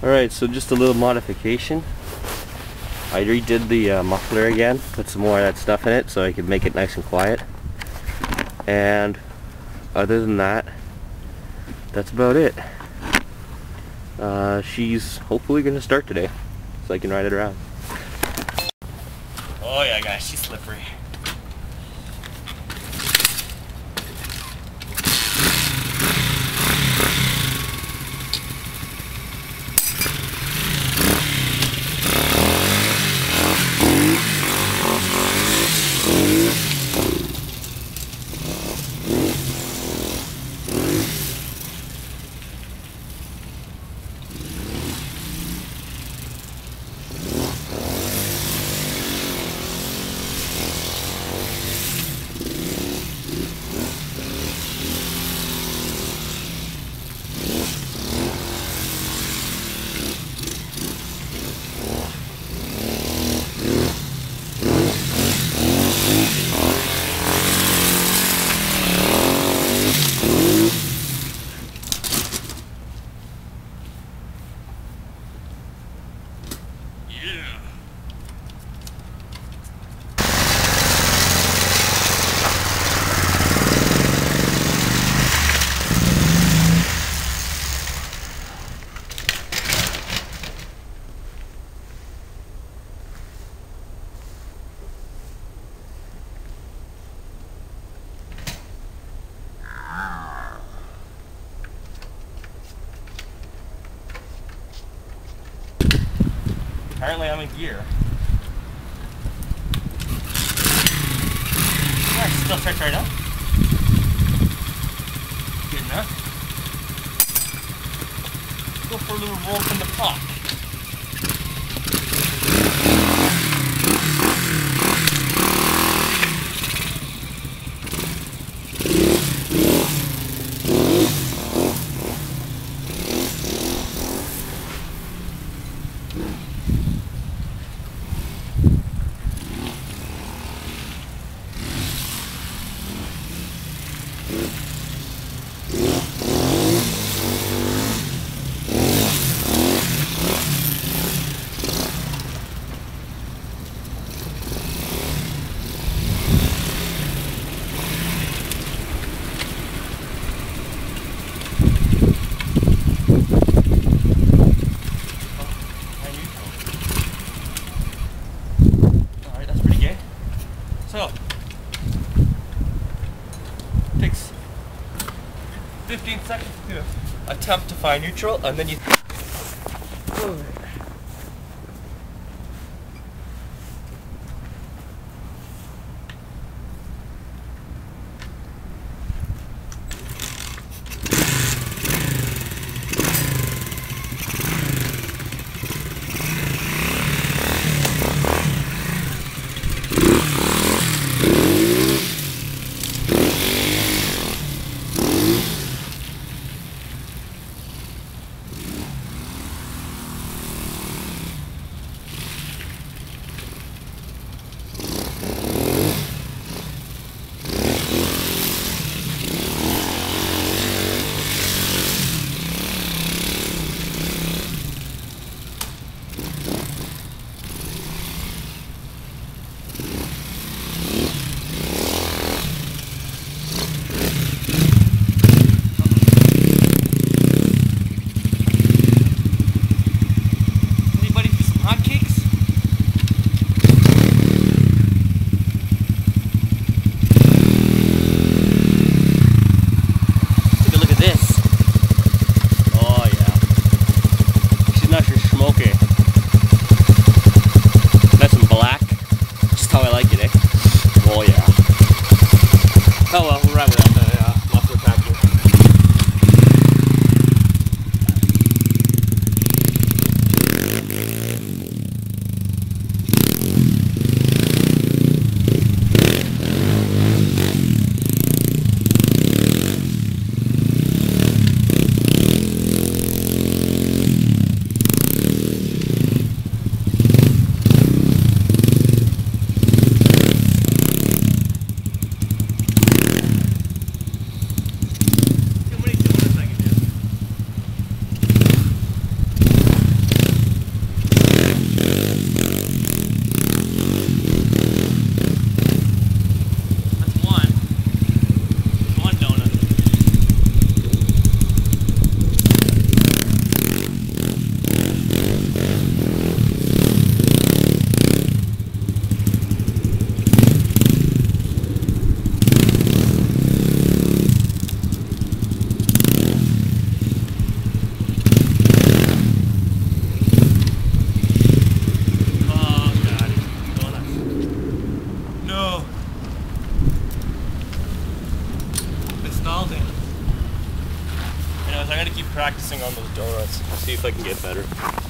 Alright, so just a little modification. I redid the muffler again, put some more of that stuff in it so I could make it nice and quiet. And other than that, that's about it. She's hopefully going to start today, so I can ride it around. Oh yeah guys, she's slippery. Apparently I'm in gear. Alright, still checked right now. Good enough. Go for a little roll from the top. So, takes 15 seconds to attempt to find neutral, and then you... practicing on those donuts. See if I can get better.